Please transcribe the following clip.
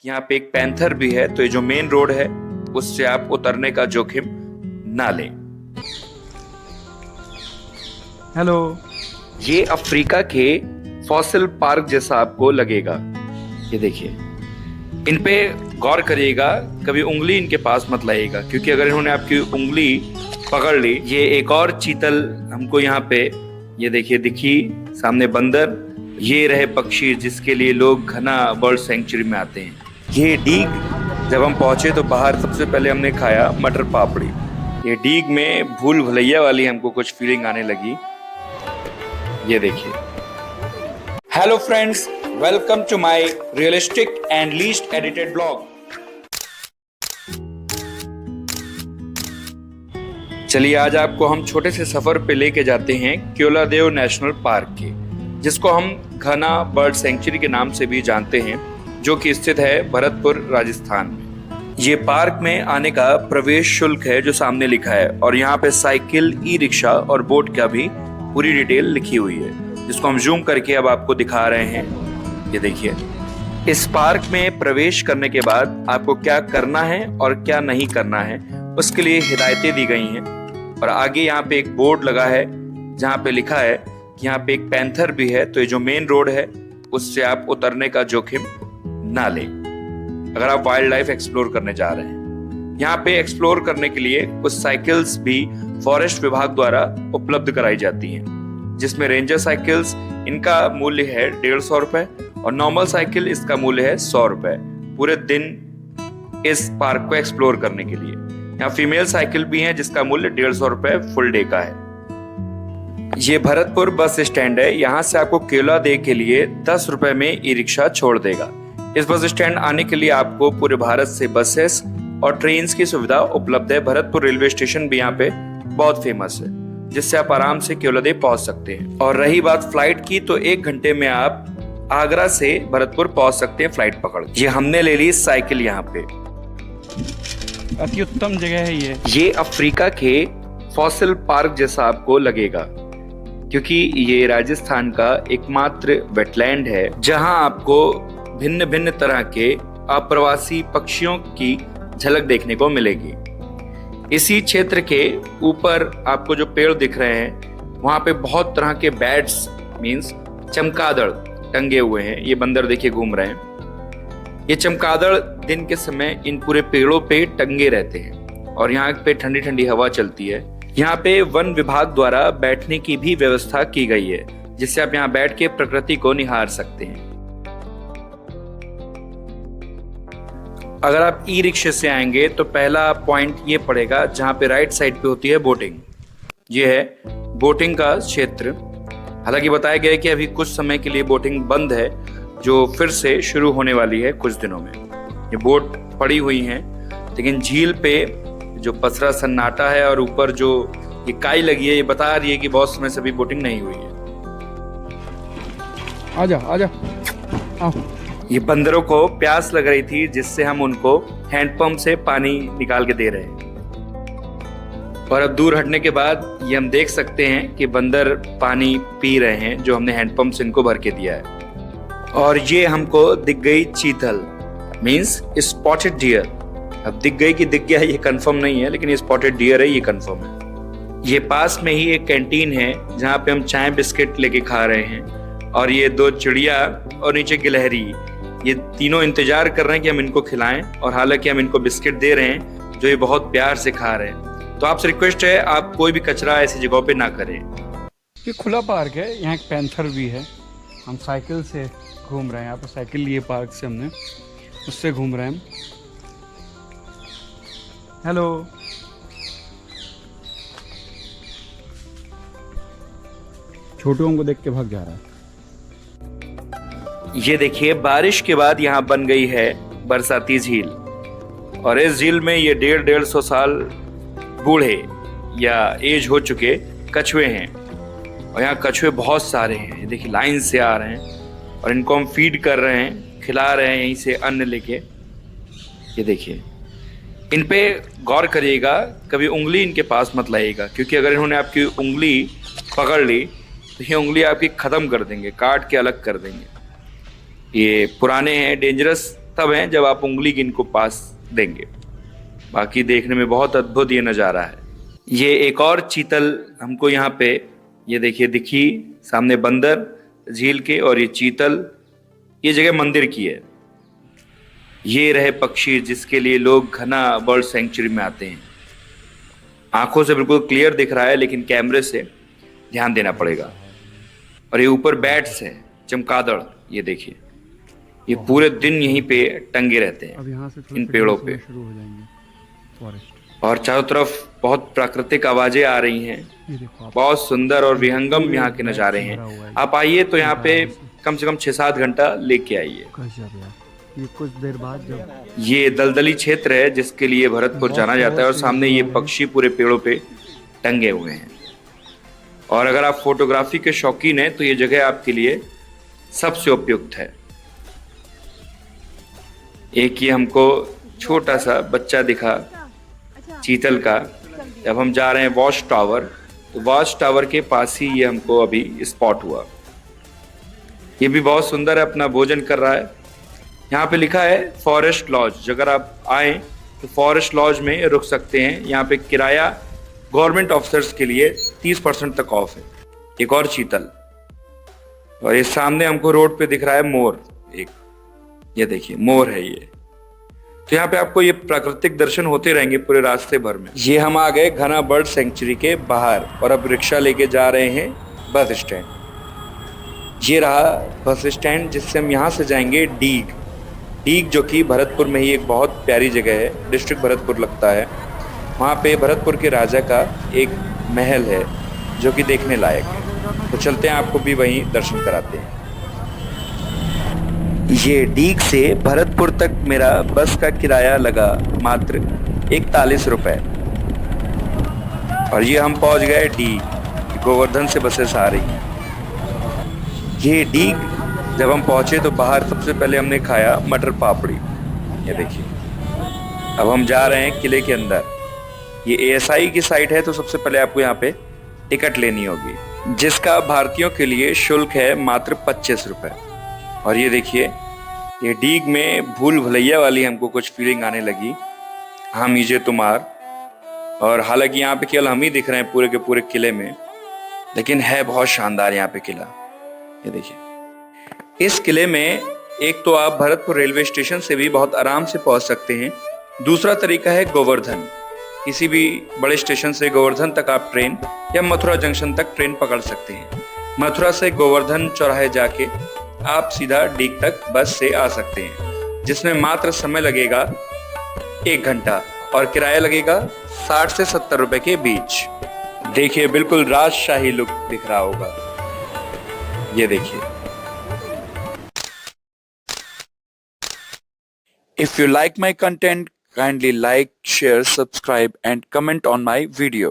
यहाँ पे एक पैंथर भी है, तो ये जो मेन रोड है उससे आप उतरने का जोखिम ना लें। हेलो। ये अफ्रीका के फॉसिल पार्क जैसा आपको लगेगा। ये देखिए, इन पे गौर करिएगा, कभी उंगली इनके पास मत लाइएगा, क्योंकि अगर इन्होंने आपकी उंगली पकड़ ली। ये एक और चीतल हमको यहाँ पे, ये देखिए दिखी सामने बंदर। ये रहे पक्षी जिसके लिए लोग घना बर्ड सेंचुरी में आते हैं। ये डीग, जब हम पहुंचे तो बाहर सबसे पहले हमने खाया मटर पापड़ी। ये डीग में भूल भुलैया वाली हमको कुछ फीलिंग आने लगी। ये देखिए। Hello friends, welcome to my realistic and least edited blog. चलिए आज आपको हम छोटे से सफर पे लेके जाते हैं केओलादेव नेशनल पार्क के, जिसको हम घना बर्ड सेंचुरी के नाम से भी जानते हैं, जो कि स्थित है भरतपुर राजस्थान में। ये पार्क में आने का प्रवेश शुल्क है जो सामने लिखा है, और यहाँ पे साइकिल, ई रिक्शा और बोट का भी पूरी डिटेल लिखी हुई है, जिसको हम जूम करके अब आपको दिखा रहे हैं। ये देखिए, इस पार्क में प्रवेश करने के बाद आपको क्या करना है और क्या नहीं करना है उसके लिए हिदायतें दी गई हैं। और आगे यहाँ पे एक बोर्ड लगा है जहाँ पे लिखा है कि यहाँ पे एक पैंथर भी है, तो ये जो मेन रोड है उससे आप उतरने का जोखिम ना लें अगर आप वाइल्ड लाइफ एक्सप्लोर करने जा रहे हैं। यहाँ पे एक्सप्लोर करने के लिए कुछ साइकिल्स भी फॉरेस्ट विभाग द्वारा उपलब्ध कराई जाती हैं, जिसमें रेंजर साइकिल्स, इनका मूल्य है 150 रुपए, और नॉर्मल साइकिल इसका मूल्य है 100 रुपए पूरे दिन इस पार्क को एक्सप्लोर करने के लिए। यहाँ फीमेल साइकिल भी है जिसका मूल्य 150 रुपए फुल डे का है। ये भरतपुर बस स्टैंड है, यहाँ से आपको केओलादेव के लिए 10 रुपए में ई रिक्शा छोड़ देगा। इस बस स्टैंड आने के लिए आपको पूरे भारत से बसेस और ट्रेन की सुविधा उपलब्ध है। भरतपुर रेलवे स्टेशन भी यहाँ पे बहुत फेमस है, जिससे आप आराम से केओलादेव पहुंच सकते हैं। और रही बात फ्लाइट की, तो 1 घंटे में आप आगरा से भरतपुर पहुंच सकते हैं फ्लाइट पकड़। ये हमने ले ली साइकिल। यहाँ पे अति उत्तम जगह है ये अफ्रीका के फॉसिल पार्क जैसा आपको लगेगा, क्योंकि ये राजस्थान का एकमात्र वेटलैंड है जहां आपको भिन्न भिन्न तरह के अप्रवासी पक्षियों की झलक देखने को मिलेगी। इसी क्षेत्र के ऊपर आपको जो पेड़ दिख रहे हैं, वहां पे बहुत तरह के बैट्स मींस चमगादड़ टंगे हुए हैं। ये बंदर देखिए घूम रहे हैं। ये चमगादड़ दिन के समय इन पूरे पेड़ों पे टंगे रहते हैं, और यहाँ पे ठंडी ठंडी हवा चलती है। यहाँ पे वन विभाग द्वारा बैठने की भी व्यवस्था की गई है, जिससे आप यहाँ बैठ के प्रकृति को निहार सकते हैं। अगर आप ई रिक्शे से आएंगे तो पहला पॉइंट ये पड़ेगा जहाँ पे राइट साइड पे होती है बोटिंग। ये है बोटिंग का क्षेत्र। हालांकि बताया गया है कि अभी कुछ समय के लिए बोटिंग बंद है, जो फिर से शुरू होने वाली है कुछ दिनों में। ये बोट पड़ी हुई हैं, लेकिन झील पे जो पसरा सन्नाटा है और ऊपर जो ये काई लगी है, ये बता रही है कि बहुत समय से अभी बोटिंग नहीं हुई है। आजा आजा आओ। ये बंदरों को प्यास लग रही थी, जिससे हम उनको हैंडपंप से पानी निकाल के दे रहे हैं। और अब दूर हटने के बाद ये हम देख सकते हैं कि बंदर पानी पी रहे हैं, जो हमने हैंडपंप से इनको भर के दिया है। और ये हमको दिख गई चीतल मींस स्पॉटेड डियर। अब दिख गई कि दिख गया ये कंफर्म नहीं है, लेकिन ये स्पॉटेड डियर है, ये कंफर्म है। ये पास में ही एक कैंटीन है जहाँ पे हम चाय बिस्किट लेके खा रहे हैं, और ये 2 चिड़िया और नीचे गिलहरी, ये तीनों इंतजार कर रहे हैं कि हम इनको खिलाएं, और हालांकि हम इनको बिस्किट दे रहे हैं जो ये बहुत प्यार से खा रहे हैं। तो आपसे रिक्वेस्ट है, आप कोई भी कचरा ऐसी जगहों पे ना करें। ये खुला पार्क है, यहाँ एक पैंथर भी है। हम साइकिल से घूम रहे हैं, यहाँ पे साइकिल लिए पार्क से हमने, उससे घूम रहे हैं हम। हेलो। छोटू हमको देख के भाग जा रहा है। ये देखिए, बारिश के बाद यहाँ बन गई है बरसाती झील, और इस झील में ये 150 साल बूढ़े या एज हो चुके कछुए हैं। और यहाँ कछुए बहुत सारे हैं, देखिए लाइन से आ रहे हैं, और इनको हम फीड कर रहे हैं, खिला रहे हैं यहीं से अन्न लेके। ये देखिए, इन पे गौर करिएगा, कभी उंगली इनके पास मत लाइएगा, क्योंकि अगर इन्होंने आपकी उंगली पकड़ ली तो ये उंगली आपकी ख़त्म कर देंगे, काट के अलग कर देंगे। ये पुराने हैं, डेंजरस तब हैं जब आप उंगली की इनको पास देंगे। बाकी देखने में बहुत अद्भुत ये नज़ारा है। ये एक और चीतल हमको यहाँ पे ये देखिए दिखी सामने, बंदर झील के, और ये चीतल ये जगह मंदिर की है। ये रहे पक्षी जिसके लिए लोग घना बर्ड सेंचुरी में आते हैं। आंखों से बिल्कुल क्लियर दिख रहा है लेकिन कैमरे से ध्यान देना पड़ेगा। और ये ऊपर बैट्स है, चमगादड़, ये देखिए ये पूरे दिन यहीं पे टंगे रहते हैं अब यहाँ से इन पेड़ों पे। शुरू हो जाएंगे फॉरेस्ट। और चारों तरफ बहुत प्राकृतिक आवाजें आ रही हैं, ये देखो आप, बहुत सुंदर और विहंगम यहाँ के नज़ारे हैं। आप आइए तो यहाँ पे कम से कम 6-7 घंटा लेके आइए। गजब यार। ये कुछ देर बाद जब ये दलदली क्षेत्र है जिसके लिए भरतपुर जाना जाता है, और सामने ये पक्षी पूरे पेड़ों पे टंगे हुए हैं। और अगर आप फोटोग्राफी के शौकीन हैं तो ये जगह आपके लिए सबसे उपयुक्त है। एक ये हमको छोटा सा बच्चा दिखा चीतल का। जब हम जा रहे हैं वॉच टावर, तो वॉच टावर के पास ही ये हमको अभी स्पॉट हुआ। ये भी बहुत सुंदर है, अपना भोजन कर रहा है। यहाँ पे लिखा है फॉरेस्ट लॉज। अगर आप आए तो फॉरेस्ट लॉज में रुक सकते हैं। यहाँ पे किराया गवर्नमेंट ऑफिसर्स के लिए 30% तक ऑफ है। एक और चीतल, और ये सामने हमको रोड पे दिख रहा है मोर, एक ये देखिए मोर है ये। तो यहाँ पे आपको ये प्राकृतिक दर्शन होते रहेंगे पूरे रास्ते भर में। ये हम आ गए घना बर्ड सेंचुरी के बाहर, और अब रिक्शा लेके जा रहे हैं बस स्टैंड। ये रहा बस स्टैंड जिससे हम यहाँ से जाएंगे डीग। डीग जो कि भरतपुर में ही एक बहुत प्यारी जगह है, डिस्ट्रिक्ट भरतपुर लगता है। वहाँ पे भरतपुर के राजा का एक महल है जो कि देखने लायक है। तो चलते हैं, आपको भी वहीं दर्शन कराते हैं। ये डीग से भरतपुर तक मेरा बस का किराया लगा मात्र 41 रुपए। और ये हम पहुंच गए डीग। गोवर्धन से बसेस आ रही हैं। ये डीग जब हम पहुंचे तो बाहर सबसे पहले हमने खाया मटर पापड़ी, ये देखिए। अब हम जा रहे हैं किले के अंदर। ये एएसआई की साइट है, तो सबसे पहले आपको यहाँ पे टिकट लेनी होगी, जिसका भारतीयों के लिए शुल्क है मात्र 25 रुपए। और ये देखिए ये डीग में भूल भुलैया वाली हमको कुछ फीलिंग आने लगी, हम इजे तुम्हार। और हालांकि यहाँ पे केवल हम ही दिख रहे हैं पूरे के पूरे किले में, लेकिन है बहुत शानदार यहाँ पे किला। ये देखिए इस किले में एक तो आप भरतपुर रेलवे स्टेशन से भी बहुत आराम से पहुंच सकते हैं। दूसरा तरीका है गोवर्धन। किसी भी बड़े स्टेशन से गोवर्धन तक आप ट्रेन, या मथुरा जंक्शन तक ट्रेन पकड़ सकते हैं। मथुरा से गोवर्धन चौराहे जाके आप सीधा डीग तक बस से आ सकते हैं, जिसमें मात्र समय लगेगा 1 घंटा और किराया लगेगा 60 से 70 रुपए के बीच। देखिए बिल्कुल राजशाही लुक दिख रहा होगा, ये देखिए। If you like my content, kindly like, share, subscribe and comment on my video.